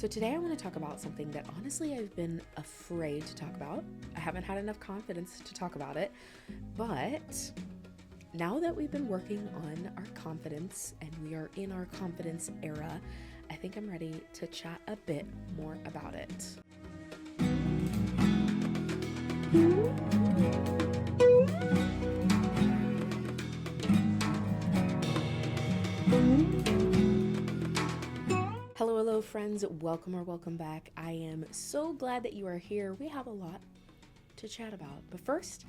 So today I want to talk about something that honestly I've been afraid to talk about. I haven't had enough confidence to talk about it, but now that we've been working on our confidence and we are in our confidence era, I think I'm ready to chat a bit more about it. Hello, friends. Welcome back. I am so glad that you are here. We have a lot to chat about. But first,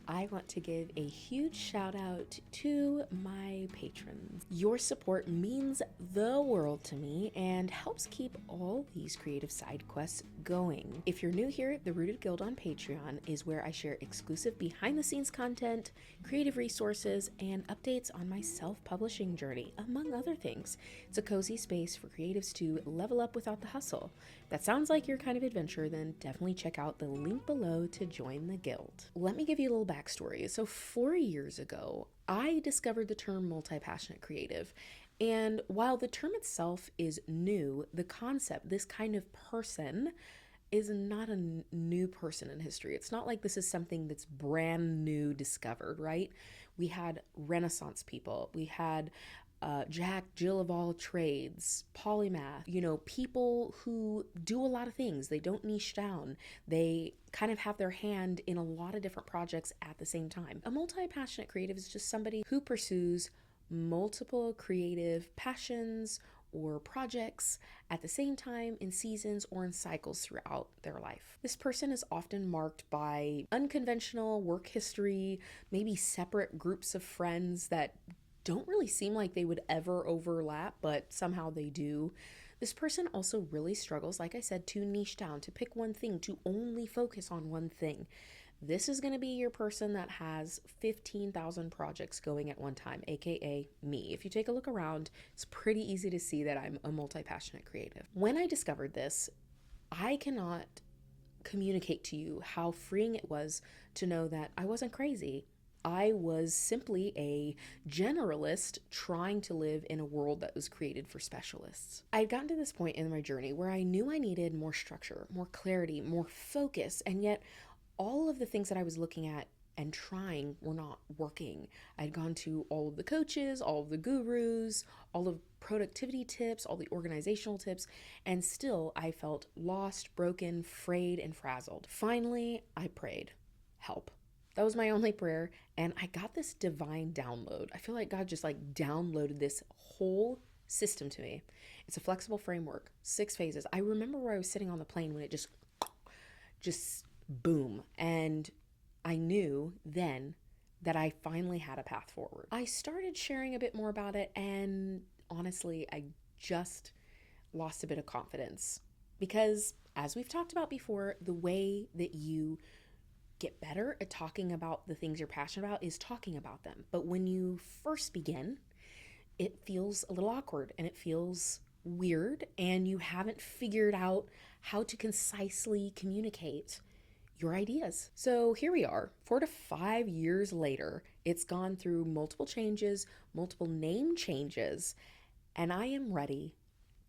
I want to give a huge shout out to my patrons. Your support means the world to me and helps keep all these creative side quests going. If you're new here, the Rooted Guild on Patreon is where I share exclusive behind the scenes content, creative resources, and updates on my self-publishing journey, among other things. It's a cozy space for creatives to level up without the hustle. If that sounds like your kind of adventure, then definitely check out the link below to join the guild. Let me give you a little backstory. So 4 years ago, I discovered the term multi-passionate creative. And while the term itself is new, the concept, this kind of person, is not a new person in history. It's not like this is something that's brand new discovered, right? We had Renaissance people. We had Jack, Jill of all trades, polymath, people who do a lot of things. They don't niche down. They kind of have their hand in a lot of different projects at the same time. A multi-passionate creative is just somebody who pursues multiple creative passions or projects at the same time in seasons or in cycles throughout their life. This person is often marked by unconventional work history, maybe separate groups of friends that don't really seem like they would ever overlap, but somehow they do. This person also really struggles, like I said, to niche down, to pick one thing, to only focus on one thing. This is going to be your person that has 15,000 projects going at one time, aka me. If you take a look around, it's pretty easy to see that I'm a multi-passionate creative. When I discovered this, I cannot communicate to you how freeing it was to know that I wasn't crazy. I was simply a generalist trying to live in a world that was created for specialists. I had gotten to this point in my journey where I knew I needed more structure, more clarity, more focus, and yet all of the things that I was looking at and trying were not working. I'd gone to all of the coaches, all of the gurus, all of productivity tips, all the organizational tips, and still I felt lost, broken, frayed, and frazzled. Finally, I prayed, help. That was my only prayer, and I got this divine download. I feel like God just downloaded this whole system to me. It's a flexible framework, 6 phases. I remember where I was sitting on the plane when it just boom, and I knew then that I finally had a path forward. I started sharing a bit more about it, and honestly, I just lost a bit of confidence because, as we've talked about before, the way that you get better at talking about the things you're passionate about is talking about them. But when you first begin, it feels a little awkward and it feels weird, and you haven't figured out how to concisely communicate your ideas. So here we are, 4 to 5 years later. It's gone through multiple changes, multiple name changes, and I am ready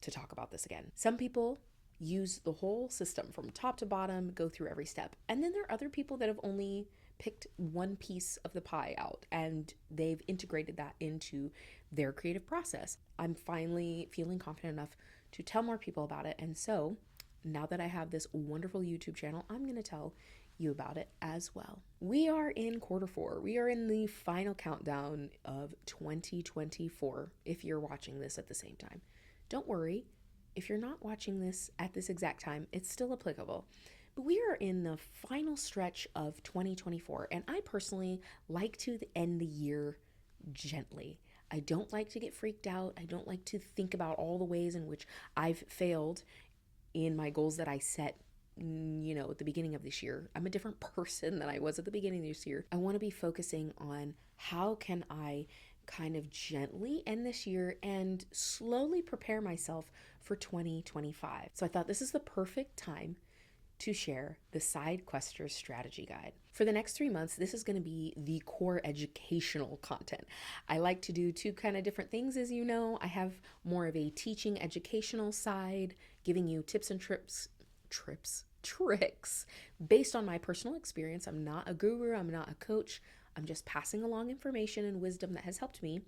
to talk about this again. Some people use the whole system from top to bottom, go through every step. And then there are other people that have only picked one piece of the pie out and they've integrated that into their creative process. I'm finally feeling confident enough to tell more people about it. And so now that I have this wonderful YouTube channel, I'm going to tell you about it as well. We are in Q4. We are in the final countdown of 2024 if you're watching this at the same time. Don't worry. If you're not watching this at this exact time, it's still applicable. But we are in the final stretch of 2024, and I personally like to end the year gently. I don't like to get freaked out. I don't like to think about all the ways in which I've failed in my goals that I set, at the beginning of this year. I'm a different person than I was at the beginning of this year. I want to be focusing on how can I kind of gently end this year and slowly prepare myself for 2025. So I thought this is the perfect time to share the Sidequester strategy guide. For the next 3 months, this is going to be the core educational content. I like to do two kind of different things, as you know. I have more of a teaching educational side, giving you tips and tricks based on my personal experience. I'm not a guru, I'm not a coach. I'm just passing along information and wisdom that has helped me.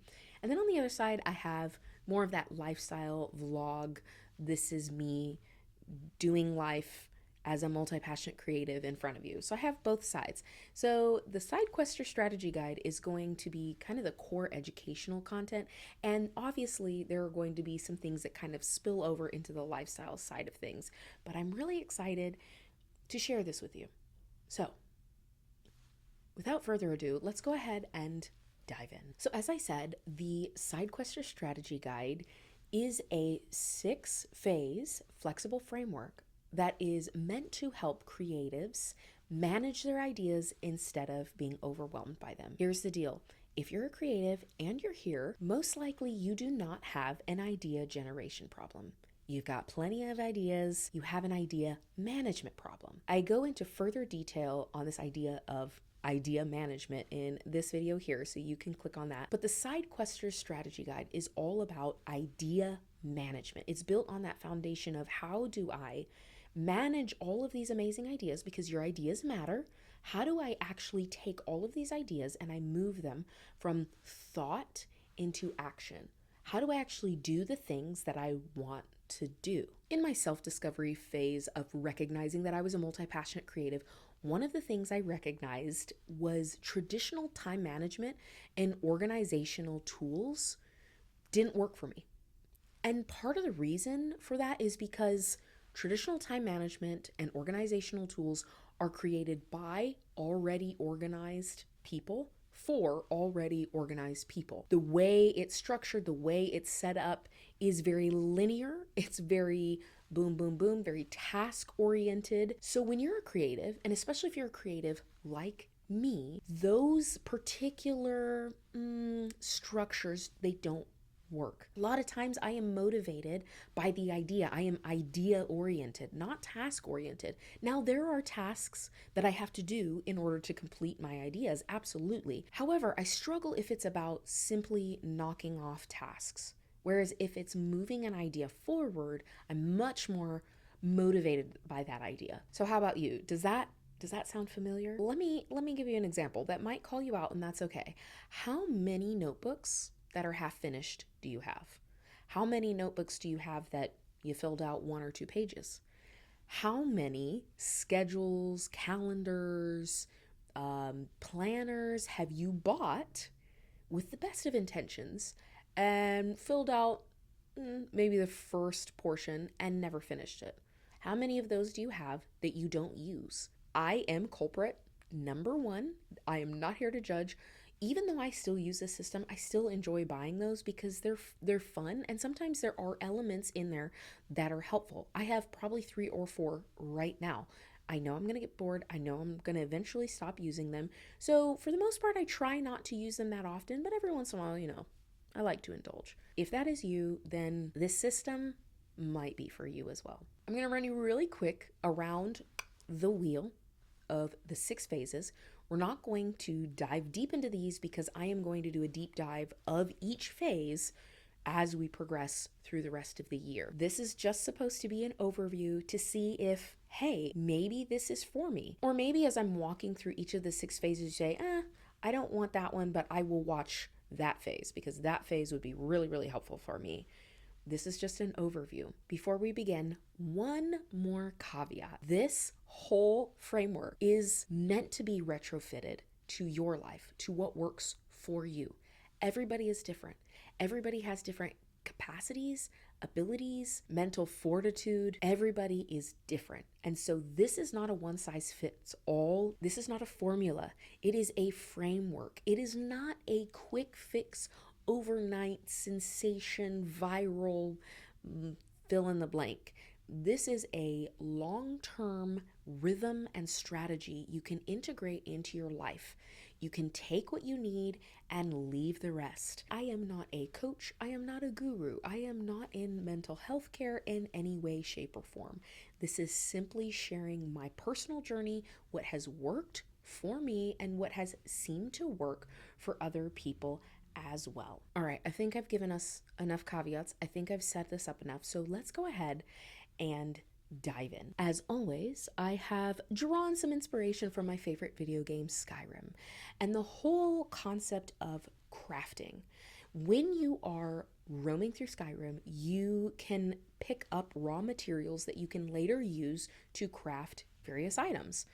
And then on the other side, I have more of that lifestyle vlog. This is me doing life as a multi-passionate creative in front of you. So I have both sides. So the Sidequester strategy guide is going to be kind of the core educational content. And obviously there are going to be some things that kind of spill over into the lifestyle side of things. But I'm really excited to share this with you. So without further ado, let's go ahead and dive in. So as I said, the Sidequester strategy guide is a 6-phase flexible framework that is meant to help creatives manage their ideas instead of being overwhelmed by them. Here's the deal. If you're a creative and you're here, most likely you do not have an idea generation problem. You've got plenty of ideas. You have an idea management problem. I go into further detail on this idea of idea management in this video here, so you can click on that. But the Sidequester strategy guide is all about idea management. It's built on that foundation of how do I manage all of these amazing ideas, because your ideas matter. How do I actually take all of these ideas and I move them from thought into action? How do I actually do the things that I want to do? In my self-discovery phase of recognizing that I was a multi-passionate creative, one of the things I recognized was traditional time management and organizational tools didn't work for me. And part of the reason for that is because traditional time management and organizational tools are created by already organized people for already organized people. The way it's structured, the way it's set up is very linear. It's very boom, boom, boom, very task oriented. So when you're a creative, and especially if you're a creative like me, those particular structures, they don't work. A lot of times I am motivated by the idea. I am idea oriented, not task oriented. Now there are tasks that I have to do in order to complete my ideas, absolutely. However, I struggle if it's about simply knocking off tasks. Whereas if it's moving an idea forward, I'm much more motivated by that idea. So how about you? Does that sound familiar? Let me give you an example that might call you out, and that's okay. How many notebooks that are half finished do you have? How many notebooks do you have that you filled out 1 or 2 pages? How many schedules, calendars, planners have you bought with the best of intentions and filled out maybe the first portion and never finished it? How many of those do you have that you don't use? I am culprit number 1. I am not here to judge. Even though I still use this system, I still enjoy buying those because they're fun, and sometimes there are elements in there that are helpful. I have probably 3 or 4 right now. I know I'm going to get bored. I know I'm going to eventually stop using them. So for the most part, I try not to use them that often, but every once in a while, I like to indulge. If that is you, then this system might be for you as well. I'm going to run you really quick around the wheel of the 6 phases. We're not going to dive deep into these because I am going to do a deep dive of each phase as we progress through the rest of the year. This is just supposed to be an overview to see if, hey, maybe this is for me. Or maybe as I'm walking through each of the 6 phases, you say, I don't want that one, but I will watch that phase because that phase would be really, really helpful for me. This is just an overview. Before we begin, one more caveat. This whole framework is meant to be retrofitted to your life, to what works for you. Everybody is different. Everybody has different capacities, abilities, mental fortitude. Everybody is different. And so this is not a one size fits all. This is not a formula. It is a framework. It is not a quick fix, overnight sensation, viral, fill in the blank. This is a long-term rhythm and strategy you can integrate into your life. You can take what you need and leave the rest. I am not a coach. I am not a guru. I am not in mental health care in any way, shape, or form. This is simply sharing my personal journey, what has worked for me, and what has seemed to work for other people as well. All right, I think I've given us enough caveats. I think I've set this up enough. So let's go ahead and dive in. As always, I have drawn some inspiration from my favorite video game, Skyrim, and the whole concept of crafting. When you are roaming through Skyrim, you can pick up raw materials that you can later use to craft various items.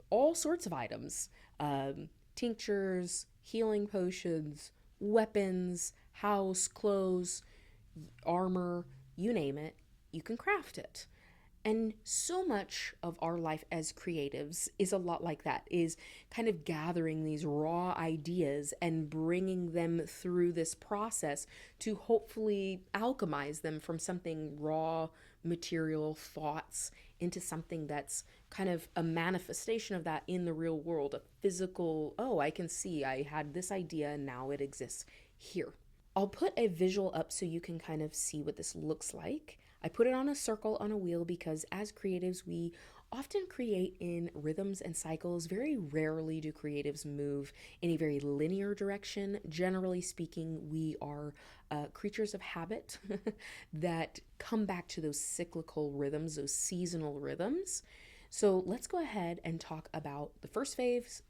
All sorts of items, tinctures, healing potions, weapons, house, clothes, armor, you name it, you can craft it. And so much of our life as creatives is a lot like that, is kind of gathering these raw ideas and bringing them through this process to hopefully alchemize them from something raw, material thoughts into something that's kind of a manifestation of that in the real world, a physical, oh, I can see I had this idea and now it exists here. I'll put a visual up so you can kind of see what this looks like. I put it on a circle on a wheel because as creatives, we often create in rhythms and cycles. Very rarely do creatives move in a very linear direction. Generally speaking, we are creatures of habit that come back to those cyclical rhythms, those seasonal rhythms. So let's go ahead and talk about the first phase,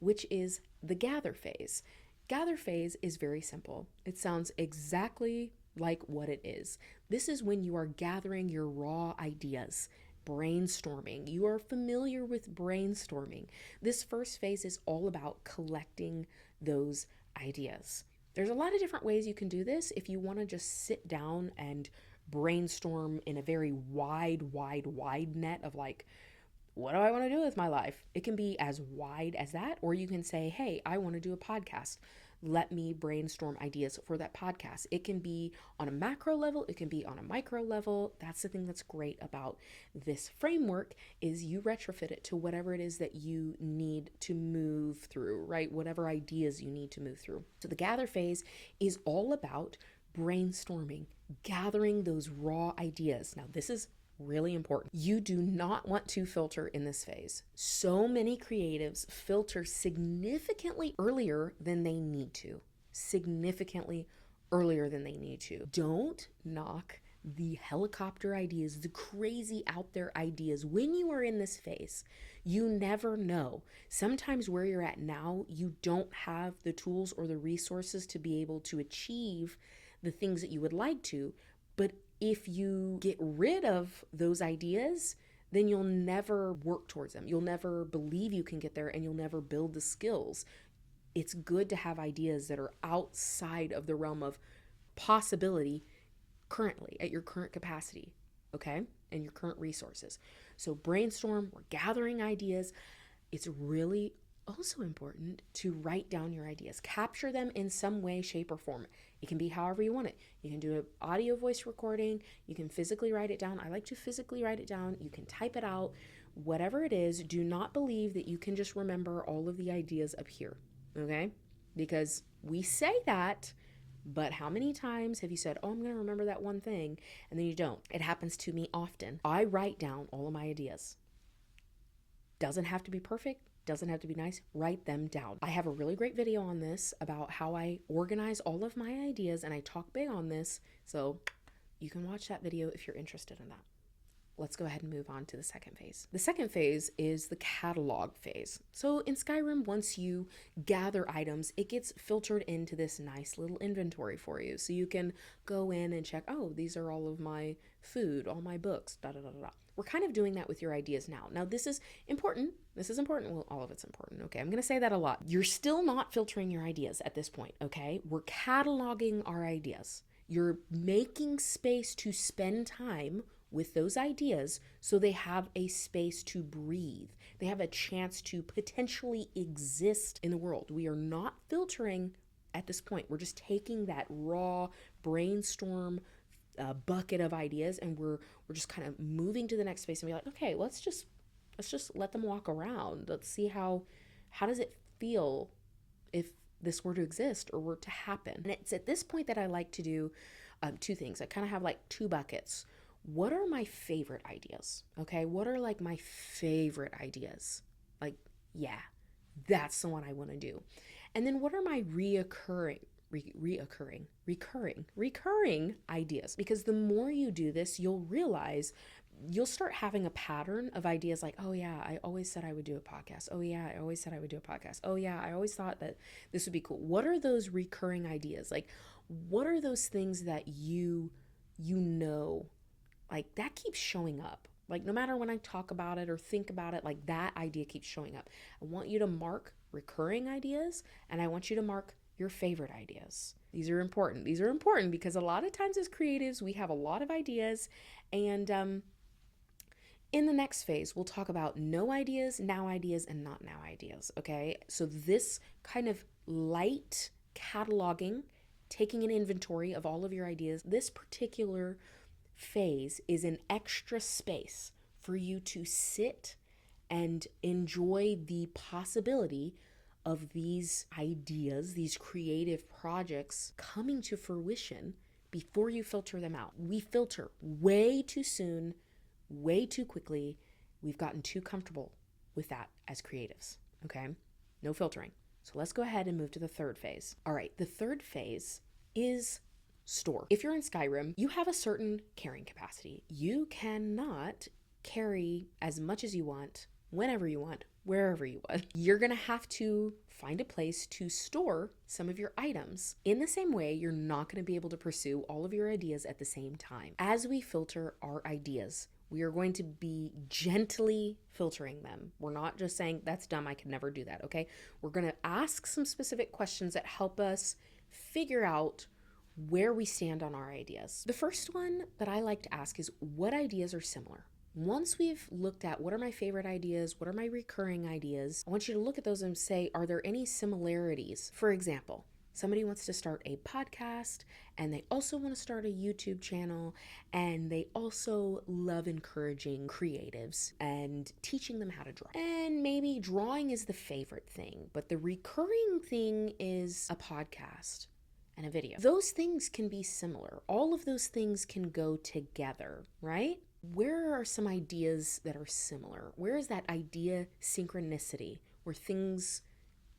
which is the gather phase. Gather phase is very simple. It sounds exactly like what it is. This is when you are gathering your raw ideas, brainstorming. You are familiar with brainstorming. This first phase is all about collecting those ideas. There's a lot of different ways you can do this. If you want to just sit down and brainstorm in a very wide net of like, what do I want to do with my life? It can be as wide as that, or you can say, hey, I want to do a podcast. Let me brainstorm ideas for that podcast. It can be on a macro level, it can be on a micro level. That's the thing that's great about this framework is you retrofit it to whatever it is that you need to move through, right? Whatever ideas you need to move through. So the gather phase is all about brainstorming, gathering those raw ideas. Now, this is really important. You do not want to filter in this phase. So many creatives filter significantly earlier than they need to. Don't knock the helicopter ideas, the crazy out there ideas. When you are in this phase, you never know. Sometimes where you're at now, you don't have the tools or the resources to be able to achieve the things that you would like to, but if you get rid of those ideas, then you'll never work towards them. You'll never believe you can get there and you'll never build the skills. It's good to have ideas that are outside of the realm of possibility currently at your current capacity, okay? And your current resources. So brainstorm, we're gathering ideas. It's really also important to write down your ideas. Capture them in some way, shape, or form. It can be however you want it. You can do an audio voice recording. You can physically write it down. I like to physically write it down. You can type it out. Whatever it is, do not believe that you can just remember all of the ideas up here, okay? Because we say that, but how many times have you said, oh, I'm going to remember that one thing, and then you don't? It happens to me often. I write down all of my ideas. Doesn't have to be perfect. Doesn't have to be nice. Write them down. I have a really great video on this about how I organize all of my ideas, and I talk big on this. So you can watch that video if you're interested in that. Let's go ahead and move on to the second phase. The second phase is the catalog phase. So in Skyrim, once you gather items, it gets filtered into this nice little inventory for you. So you can go in and check, oh, these are all of my food, all my books, da da da da. We're kind of doing that with your ideas now. Now, this is important. Well, all of it's important. Okay, I'm going to say that a lot. You're still not filtering your ideas at this point, okay? We're cataloging our ideas. You're making space to spend time with those ideas so they have a space to breathe. They have a chance to potentially exist in the world. We are not filtering at this point. We're just taking that raw brainstorm bucket of ideas and we're just kind of moving to the next space and be like, okay, let's just let them walk around. Let's see how How does it feel if this were to exist or were to happen? And it's at this point that I like to do two things. I kind of have like two buckets. What are my favorite ideas? Okay, what are like my favorite ideas? Like, yeah, that's the one I want to do. And then what are my recurring ideas? Because the more you do this, you'll realize you'll start having a pattern of ideas like, oh yeah, I always said I would do a podcast. Oh yeah, I always said I would do a podcast. Oh yeah, I always thought that this would be cool. What are those recurring ideas? Like, what are those things that you know, like that keeps showing up? Like no matter when I talk about it or think about it, like that idea keeps showing up. I want you to mark recurring ideas, and I want you to mark your favorite ideas. These are important. These are important because a lot of times as creatives, we have a lot of ideas, and in the next phase, we'll talk about no ideas, now ideas, and not now ideas, okay? So this kind of light cataloging, taking an inventory of all of your ideas, this particular phase is an extra space for you to sit and enjoy the possibility of these ideas, these creative projects coming to fruition before you filter them out. We filter way too soon, way too quickly. We've gotten too comfortable with that as creatives, okay? No filtering. So let's go ahead and move to the third phase. All right, the third phase is store. If you're in Skyrim, you have a certain carrying capacity. You cannot carry as much as you want, whenever you want, wherever you want. You're gonna have to find a place to store some of your items. In the same way, you're not gonna be able to pursue all of your ideas at the same time. As we filter our ideas, we are going to be gently filtering them. We're not just saying, that's dumb, I can never do that, okay? We're gonna ask some specific questions that help us figure out where we stand on our ideas. The first one that I like to ask is, what ideas are similar? Once we've looked at what are my favorite ideas, what are my recurring ideas, I want you to look at those and say, are there any similarities? For example, somebody wants to start a podcast and they also want to start a YouTube channel, and they also love encouraging creatives and teaching them how to draw. And maybe drawing is the favorite thing, but the recurring thing is a podcast and a video. Those things can be similar. All of those things can go together, right? Where are some ideas that are similar? Where is that idea synchronicity where things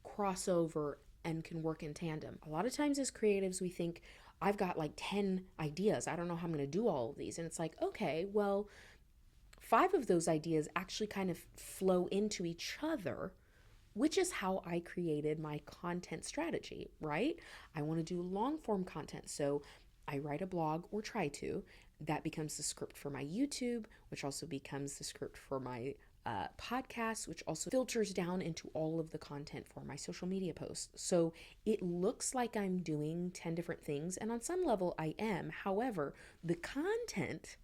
cross over and can work in tandem? A lot of times as creatives, we think, I've got like 10 ideas. I don't know how I'm going to do all of these. And it's like, okay, well, 5 of those ideas actually kind of flow into each other, which is how I created my content strategy, right? I want to do long form content. So I write a blog, or try to. That becomes the script for my YouTube, which also becomes the script for my podcast, which also filters down into all of the content for my social media posts. So it looks like I'm doing 10 different things, and on some level I am. However, the content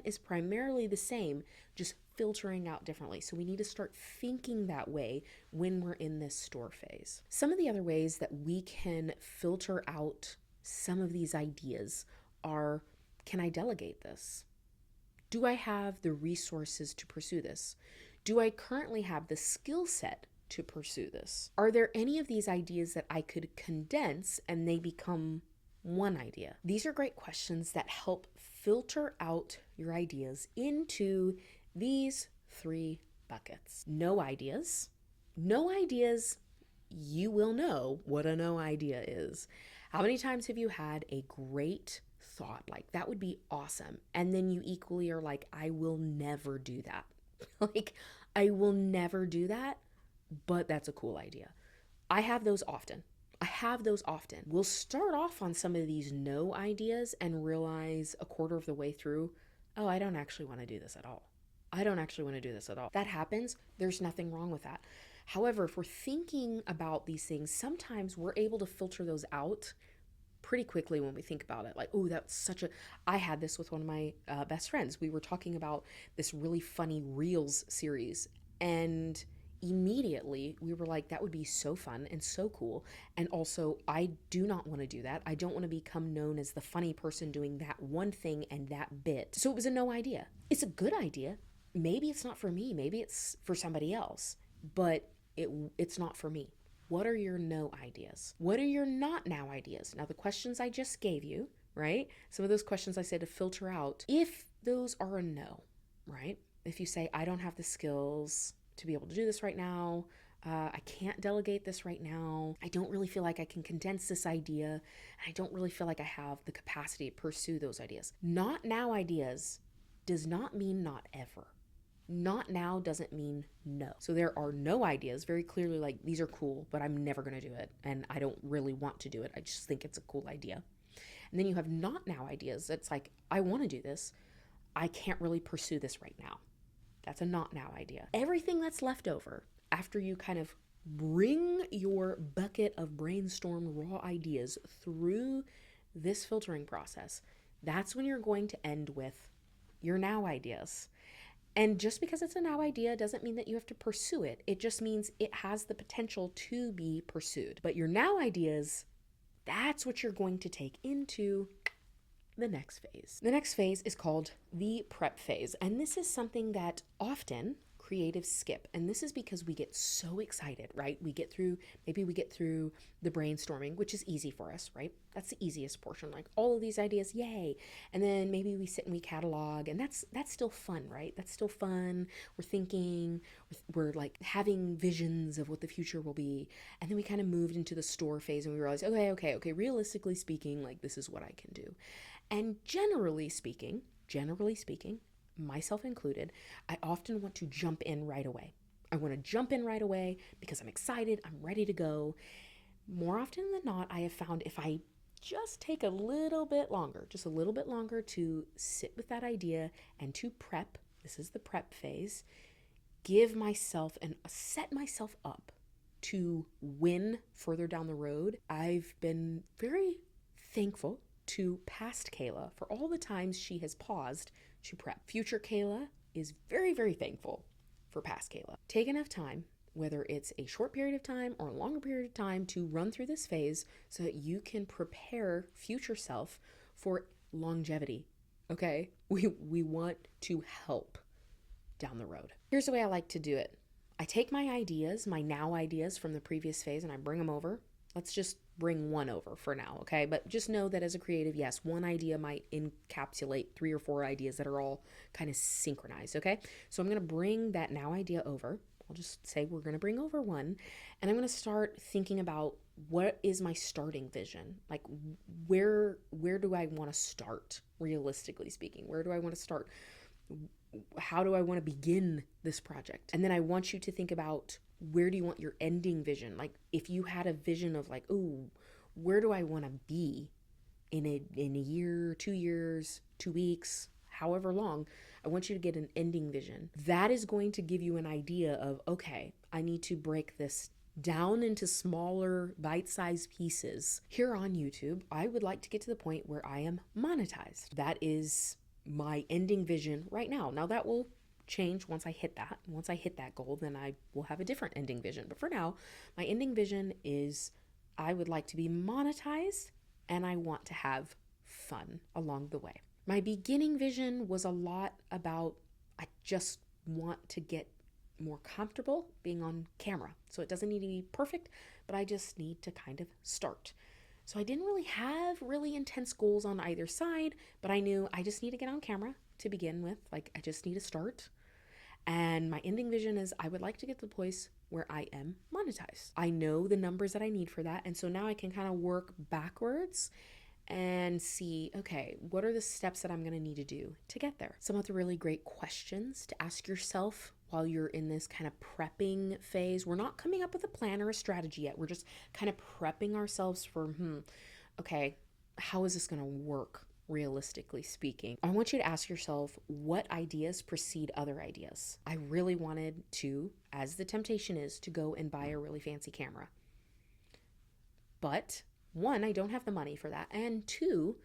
is primarily the same, just filtering out differently. So we need to start thinking that way when we're in this store phase. Some of the other ways that we can filter out some of these ideas are, can I delegate this? Do I have the resources to pursue this? Do I currently have the skill set to pursue this? Are there any of these ideas that I could condense and they become one idea? These are great questions that help filter out your ideas into these 3 buckets. No ideas. No ideas, you will know what a no idea is. How many times have you had a great thought, like that would be awesome, and then you equally are like, I will never do that. Like, I will never do that, but that's a cool idea. I have those often. We'll start off on some of these no ideas and realize a quarter of the way through, oh, I don't actually want to do this at all. That happens. There's nothing wrong with that. However, if we're thinking about these things, sometimes we're able to filter those out pretty quickly when we think about it. Like, oh, I had this with one of my best friends. We were talking about this really funny Reels series, and immediately we were like, that would be so fun and so cool. And also, I do not want to do that. I don't want to become known as the funny person doing that one thing and that bit. So it was a no idea. It's a good idea. Maybe it's not for me. Maybe it's for somebody else. But it's not for me. What are your no ideas? What are your not now ideas? Now, the questions I just gave you, right? Some of those questions I said to filter out. If those are a no, right? If you say, I don't have the skills to be able to do this right now, I can't delegate this right now, I don't really feel like I can condense this idea, and I don't really feel like I have the capacity to pursue those ideas. Not now ideas does not mean not ever. Not now doesn't mean no. So there are no ideas, very clearly like, these are cool, but I'm never going to do it. And I don't really want to do it. I just think it's a cool idea. And then you have not now ideas. It's like, I want to do this. I can't really pursue this right now. That's a not now idea. Everything that's left over after you kind of bring your bucket of brainstorm raw ideas through this filtering process, that's when you're going to end with your now ideas. And just because it's a now idea doesn't mean that you have to pursue it. It just means it has the potential to be pursued. But your now ideas, that's what you're going to take into the next phase. The next phase is called the prep phase. And this is something that often creatives skip. And this is because we get so excited, right? Maybe we get through the brainstorming, which is easy for us, right? That's the easiest portion, like all of these ideas, yay. And then maybe we sit and we catalog, and that's still fun, right? That's still fun. We're thinking, we're like having visions of what the future will be. And then we kind of moved into the store phase and we realized, okay, realistically speaking, like this is what I can do. And generally speaking, myself included, I often want to jump in right away. I want to jump in right away because I'm excited, I'm ready to go. More often than not, I have found if I just take a little bit longer to sit with that idea and to prep, this is the prep phase, give myself and set myself up to win further down the road. I've been very thankful to past Kayla for all the times she has paused to prep. Future Kayla is very, very thankful for past Kayla. Take enough time, whether it's a short period of time or a longer period of time, to run through this phase so that you can prepare future self for longevity. Okay? We want to help down the road. Here's the way I like to do it. I take my ideas, my now ideas from the previous phase, and I bring them over. Let's just bring one over for now, okay? But just know that as a creative, yes, one idea might encapsulate 3 or 4 ideas that are all kind of synchronized, okay? So I'm going to bring that now idea over. I'll just say we're going to bring over one, and I'm going to start thinking about what is my starting vision? Like where do I want to start, realistically speaking? Where do I want to start? How do I want to begin this project? And then I want you to think about, where do you want your ending vision? Like if you had a vision of like, oh, where do I want to be in a year, 2 years, 2 weeks, however long, I want you to get an ending vision. That is going to give you an idea of, okay, I need to break this down into smaller bite-sized pieces. Here on YouTube, I would like to get to the point where I am monetized. That is my ending vision right now. Now that will change once I hit that. Once I hit that goal, then I will have a different ending vision. But for now, my ending vision is I would like to be monetized and I want to have fun along the way. My beginning vision was a lot about, I just want to get more comfortable being on camera. So it doesn't need to be perfect, but I just need to kind of start. So I didn't really have really intense goals on either side, but I knew I just need to get on camera to begin with. Like I just need to start. And my ending vision is I would like to get to the place where I am monetized. I know the numbers that I need for that. And so now I can kind of work backwards and see, okay, what are the steps that I'm going to need to do to get there? Some of the really great questions to ask yourself while you're in this kind of prepping phase. We're not coming up with a plan or a strategy yet. We're just kind of prepping ourselves for, okay, how is this going to work? Realistically speaking, I want you to ask yourself, what ideas precede other ideas? I really wanted to, as the temptation is, to go and buy a really fancy camera. But 1, I don't have the money for that. And 2,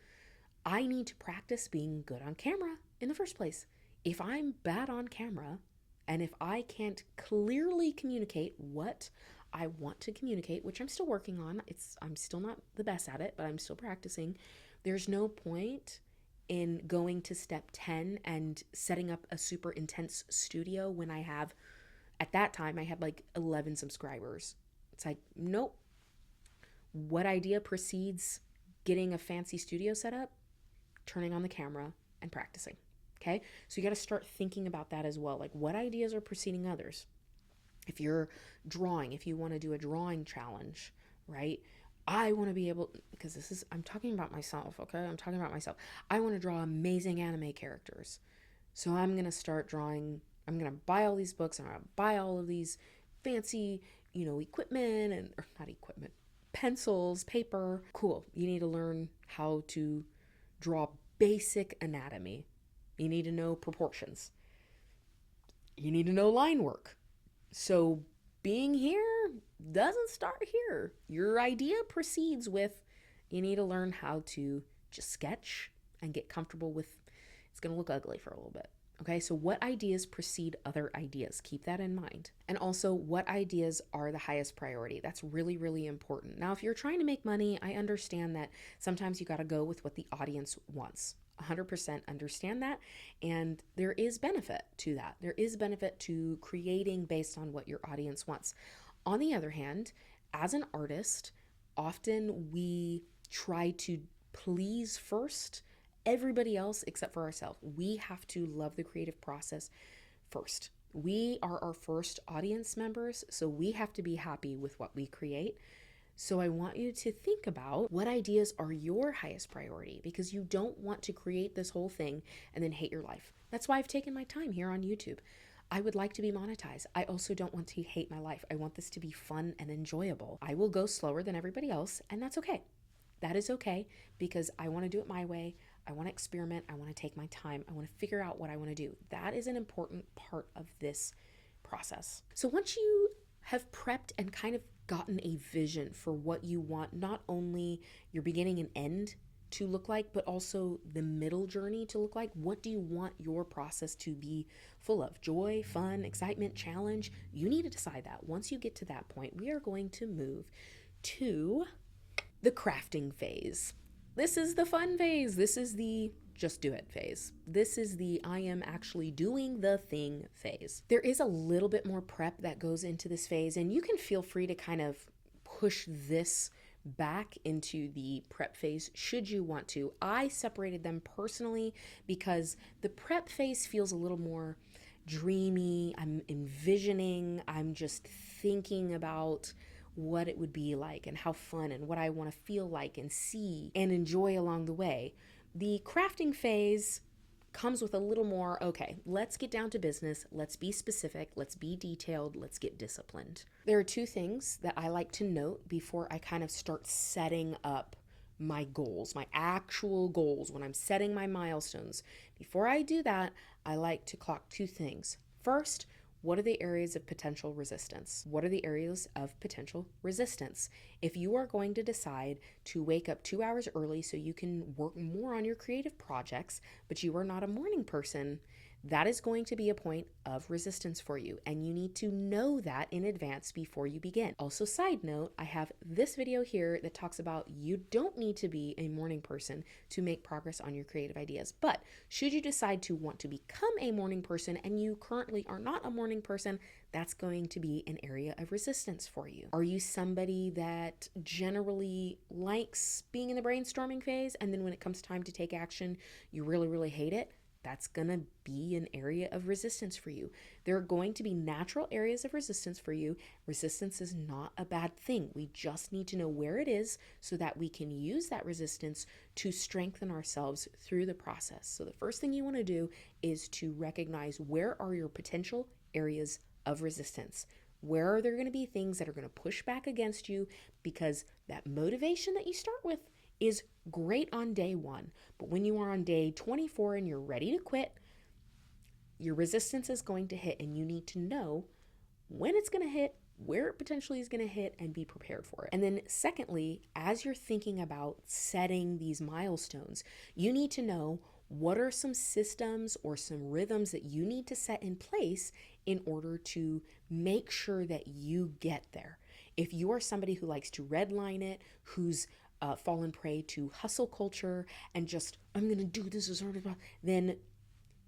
I need to practice being good on camera in the first place. If I'm bad on camera, and if I can't clearly communicate what I want to communicate, which I'm still working on, I'm still not the best at it, but I'm still practicing. There's no point in going to step 10 and setting up a super intense studio when I have At that time, I had like 11 subscribers. It's like, nope. What idea precedes getting a fancy studio set up? Turning on the camera and practicing. Okay? So you got to start thinking about that as well. Like, what ideas are preceding others? If you're drawing, if you want to do a drawing challenge, right? I want to be able, because I'm talking about myself, okay? I'm talking about myself. I want to draw amazing anime characters. So I'm going to start drawing, I'm going to buy all these books, I'm going to buy all of these fancy, equipment or not equipment, pencils, paper. Cool. You need to learn how to draw basic anatomy. You need to know proportions. You need to know line work. So being here doesn't start here. Your idea proceeds with, you need to learn how to just sketch and get comfortable with, it's going to look ugly for a little bit. Okay, so what ideas precede other ideas? Keep that in mind. And also, what ideas are the highest priority? That's really, really important. Now, if you're trying to make money, I understand that sometimes you got to go with what the audience wants. 100% understand that. And there is benefit to that. There is benefit to creating based on what your audience wants. On the other hand, as an artist, often we try to please first everybody else except for ourselves. We have to love the creative process first. We are our first audience members, so we have to be happy with what we create. So I want you to think about what ideas are your highest priority, because you don't want to create this whole thing and then hate your life. That's why I've taken my time here on YouTube. I would like to be monetized. I also don't want to hate my life. I want this to be fun and enjoyable. I will go slower than everybody else, and that's okay. That is okay, because I want to do it my way. I want to experiment. I want to take my time. I want to figure out what I want to do. That is an important part of this process. So once you have prepped and kind of gotten a vision for what you want, not only your beginning and end to look like, but also the middle journey to look like, what do you want your process to be full of? Joy, fun, excitement, challenge? You need to decide that. Once you get to that point, we are going to move to the crafting phase. This is the fun phase. This is the just do it phase. This is the I am actually doing the thing phase. There is a little bit more prep that goes into this phase, and you can feel free to kind of push this back into the prep phase should you want to. I separated them personally because the prep phase feels a little more dreamy. I'm envisioning, I'm just thinking about what it would be like and how fun and what I want to feel like and see and enjoy along the way. The crafting phase comes with a little more, okay, let's get down to business. Let's be specific. Let's be detailed. Let's get disciplined. There are two things that I like to note before I kind of start setting up my goals, my actual goals, when I'm setting my milestones. Before I do that, I like to clock two things. First, what are the areas of potential resistance? What are the areas of potential resistance? If you are going to decide to wake up 2 hours early so you can work more on your creative projects, but you are not a morning person, that is going to be a point of resistance for you, and you need to know that in advance before you begin. Also, side note, I have this video here that talks about you don't need to be a morning person to make progress on your creative ideas, but should you decide to want to become a morning person and you currently are not a morning person, that's going to be an area of resistance for you. Are you somebody that generally likes being in the brainstorming phase, and then when it comes time to take action, you really, really hate it? That's going to be an area of resistance for you. There are going to be natural areas of resistance for you. Resistance is not a bad thing. We just need to know where it is so that we can use that resistance to strengthen ourselves through the process. So the first thing you want to do is to recognize where are your potential areas of resistance. Where are there going to be things that are going to push back against you, because that motivation that you start with is great on day 1, but when you are on day 24 and you're ready to quit, your resistance is going to hit, and you need to know when it's going to hit, where it potentially is going to hit, and be prepared for it. And then secondly, as you're thinking about setting these milestones, you need to know what are some systems or some rhythms that you need to set in place in order to make sure that you get there. If you are somebody who likes to redline it, who's fallen prey to hustle culture and just, I'm going to do this as hard as possible, then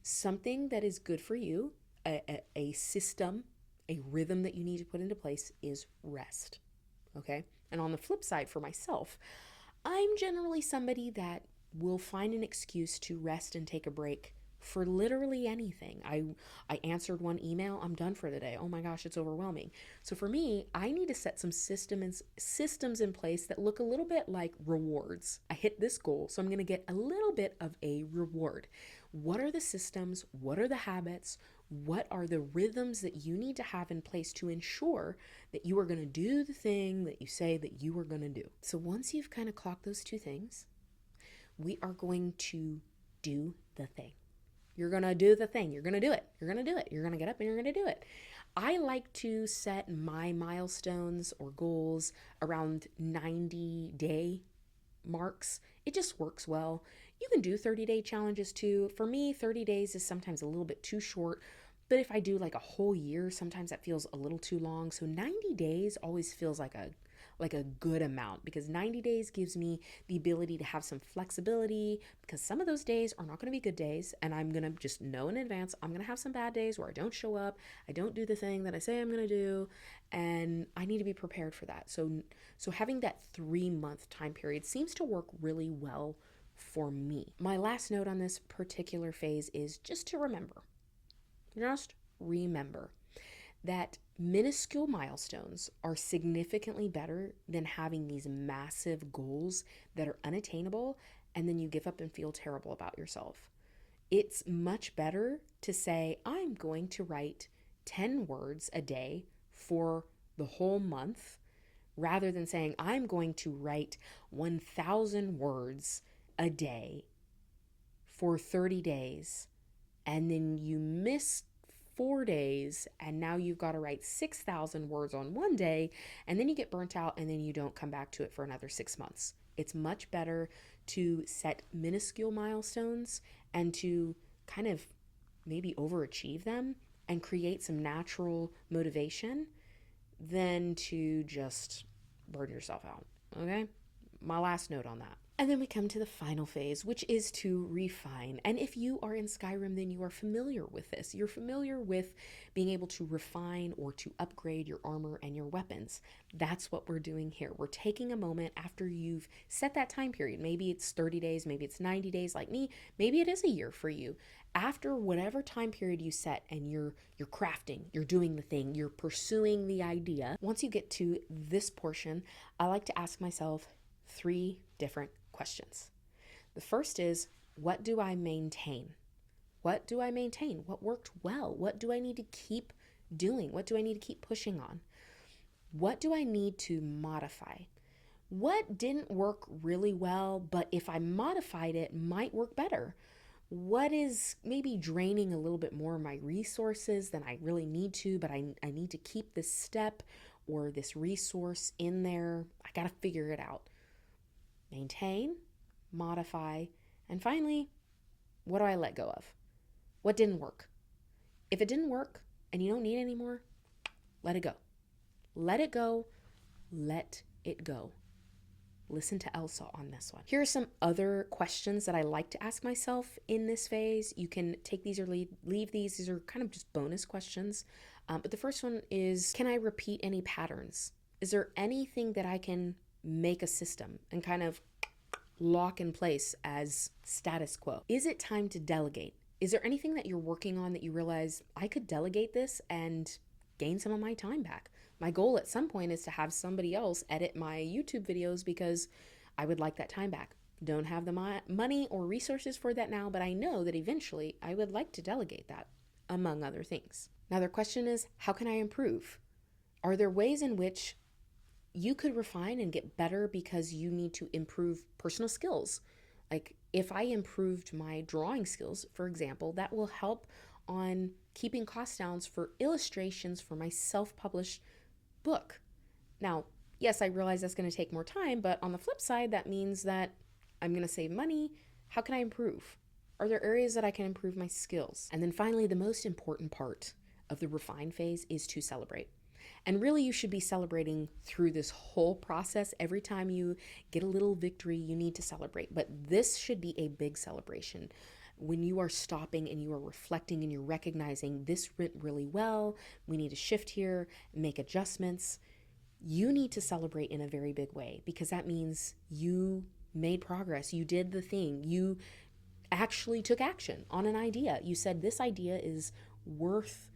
something that is good for you, a system, a rhythm that you need to put into place is rest. Okay? And on the flip side, for myself, I'm generally somebody that will find an excuse to rest and take a break for literally anything. I answered one email, I'm done for the day. Oh my gosh, it's overwhelming. So for me, I need to set some systems in place that look a little bit like rewards. I hit this goal, so I'm going to get a little bit of a reward. What are the systems? What are the habits? What are the rhythms that you need to have in place to ensure that you are going to do the thing that you say that you are going to do? So once you've kind of clocked those two things, we are going to do the thing. You're going to do the thing. You're going to do it. You're going to do it. You're going to get up and you're going to do it. I like to set my milestones or goals around 90-day marks. It just works well. You can do 30-day challenges too. For me, 30 days is sometimes a little bit too short. But if I do like a whole year, sometimes that feels a little too long. So 90 days always feels like a good amount, because 90 days gives me the ability to have some flexibility, because some of those days are not going to be good days, and I'm going to just know in advance I'm going to have some bad days where I don't show up, I don't do the thing that I say I'm going to do, and I need to be prepared for that. So having that 3-month time period seems to work really well for me. My last note on this particular phase is just remember that minuscule milestones are significantly better than having these massive goals that are unattainable and then you give up and feel terrible about yourself. It's much better to say, I'm going to write 10 words a day for the whole month, rather than saying, I'm going to write 1,000 words a day for 30 days, and then you miss 4 days, and now you've got to write 6,000 words on one day, and then you get burnt out, and then you don't come back to it for another 6 months. It's much better to set minuscule milestones and to kind of maybe overachieve them and create some natural motivation than to just burn yourself out. Okay? My last note on that. And then we come to the final phase, which is to refine. And if you are in Skyrim, then you are familiar with this. You're familiar with being able to refine or to upgrade your armor and your weapons. That's what we're doing here. We're taking a moment after you've set that time period. Maybe it's 30 days, maybe it's 90 days like me, maybe it is a year for you. After whatever time period you set and you're crafting, you're doing the thing, you're pursuing the idea. Once you get to this portion, I like to ask myself 3 different questions. The first is, what do I maintain? What do I maintain? What worked well? What do I need to keep doing? What do I need to keep pushing on? What do I need to modify? What didn't work really well, but if I modified it, might work better? What is maybe draining a little bit more of my resources than I really need to, but I need to keep this step or this resource in there? I got to figure it out. Maintain, modify, and finally, what do I let go of? What didn't work? If it didn't work and you don't need it anymore, let it go. Let it go. Let it go. Listen to Elsa on this one. Here are some other questions that I like to ask myself in this phase. You can take these or leave these. These are kind of just bonus questions. But the first one is, can I repeat any patterns? Is there anything that I can make a system and kind of lock in place as status quo? Is it time to delegate? Is there anything that you're working on that you realize I could delegate this and gain some of my time back? My goal at some point is to have somebody else edit my YouTube videos because I would like that time back. Don't have the money or resources for that now, but I know that eventually I would like to delegate that, among other things. Another question is, how can I improve? Are there ways in which you could refine and get better because you need to improve personal skills? Like if I improved my drawing skills, for example, that will help on keeping cost downs for illustrations for my self-published book. Now, yes, I realize that's going to take more time, but on the flip side, that means that I'm going to save money. How can I improve? Are there areas that I can improve my skills? And then finally, the most important part of the refine phase is to celebrate. And really, you should be celebrating through this whole process. Every time you get a little victory, you need to celebrate. But this should be a big celebration. when you are stopping and you are reflecting and you're recognizing this went really well, we need to shift here, make adjustments, you need to celebrate in a very big way, because that means you made progress. You did the thing. You actually took action on an idea. You said, this idea is worth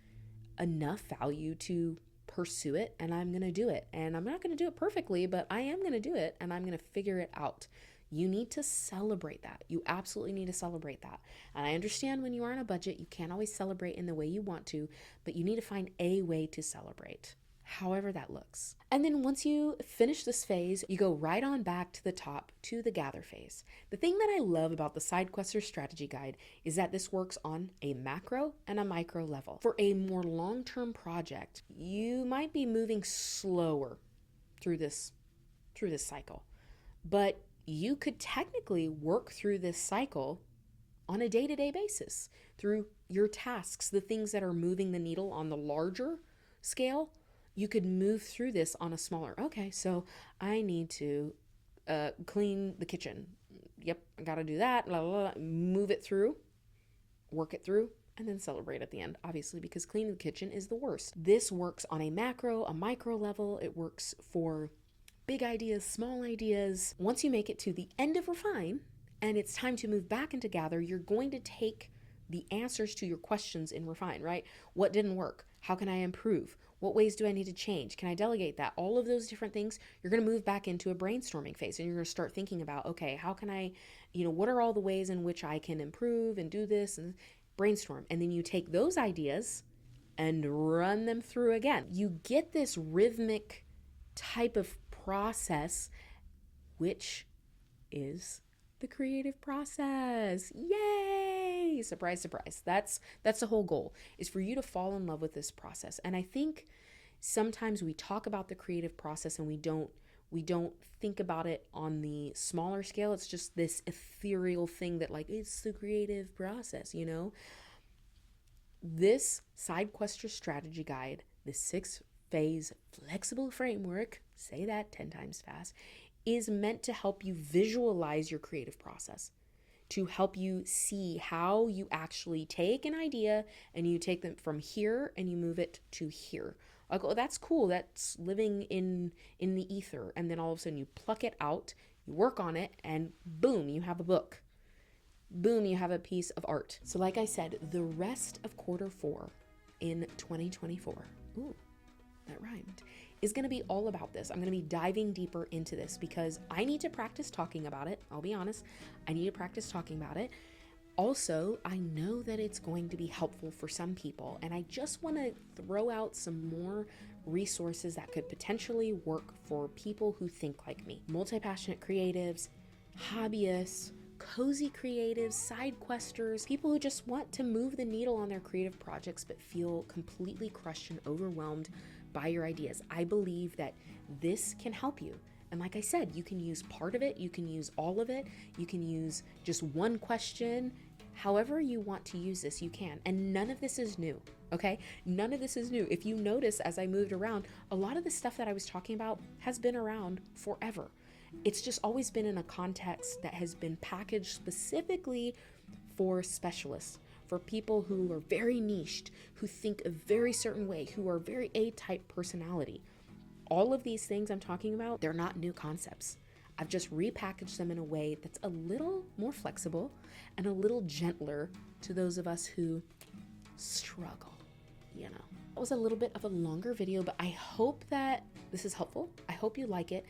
enough value to pursue it, and I'm going to do it. And I'm not going to do it perfectly, but I am going to do it, and I'm going to figure it out. You need to celebrate that. You absolutely need to celebrate that. And I understand when you are on a budget, you can't always celebrate in the way you want to, but you need to find a way to celebrate, however that looks. And then once you finish this phase, you go right on back to the top to the gather phase. The thing that I love about the Sidequester strategy guide is that this works on a macro and a micro level. For a more long-term project, you might be moving slower through this cycle, but you could technically work through this cycle on a day-to-day basis through your tasks, the things that are moving the needle on the larger scale. You could move through this on a smaller, okay, so I need to clean the kitchen. Yep, I got to do that, blah, blah, blah. Move it through, work it through, and then celebrate at the end, obviously, because cleaning the kitchen is the worst. This works on a macro, a micro level. It works for big ideas, small ideas. Once you make it to the end of refine and it's time to move back into gather, you're going to take the answers to your questions in refine, right? What didn't work? How can I improve? What ways do I need to change? Can I delegate that? All of those different things, you're going to move back into a brainstorming phase, and you're going to start thinking about, okay, how can I, what are all the ways in which I can improve and do this, and brainstorm. And then you take those ideas and run them through again. You get this rhythmic type of process, which is the creative process. Yay! Surprise, surprise. That's the whole goal, is for you to fall in love with this process. And I think sometimes we talk about the creative process and we don't think about it on the smaller scale. It's just this ethereal thing that, like, it's the creative process, This Sidequester strategy guide, this 6-phase flexible framework, say that 10 times fast, is meant to help you visualize your creative process, to help you see how you actually take an idea and you take them from here and you move it to here. Like, oh, that's cool. That's living in the ether. And then all of a sudden you pluck it out, you work on it, and boom, you have a book. Boom, you have a piece of art. So like I said, the rest of Q4 in 2024, ooh, that rhymed, is going to be all about this. I'm going to be diving deeper into this because I need to practice talking about it. I'll be honest. I need to practice talking about it. Also, I know that it's going to be helpful for some people, and I just want to throw out some more resources that could potentially work for people who think like me. Multi-passionate creatives, hobbyists, cozy creatives, sidequesters, people who just want to move the needle on their creative projects but feel completely crushed and overwhelmed by your ideas. I believe that this can help you. And like I said, you can use part of it, you can use all of it, you can use just one question. However you want to use this, you can. And none of this is new, okay? None of this is new. If you notice, as I moved around, a lot of the stuff that I was talking about has been around forever. It's just always been in a context that has been packaged specifically for specialists, for people who are very niched, who think a very certain way, who are very A-type personality. All of these things I'm talking about, they're not new concepts. I've just repackaged them in a way that's a little more flexible and a little gentler to those of us who struggle, That was a little bit of a longer video, but I hope that this is helpful. I hope you like it.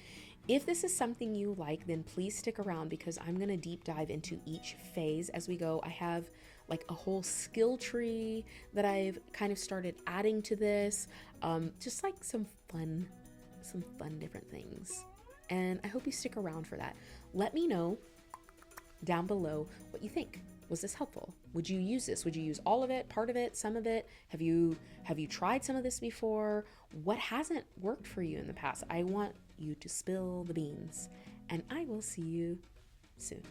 If this is something you like, then please stick around because I'm going to deep dive into each phase as we go. I have like a whole skill tree that I've kind of started adding to this, just like some fun different things. And I hope you stick around for that. Let me know down below what you think. Was this helpful? Would you use this? Would you use all of it, part of it, some of it? Have you tried some of this before? What hasn't worked for you in the past? I want you to spill the beans, and I will see you soon.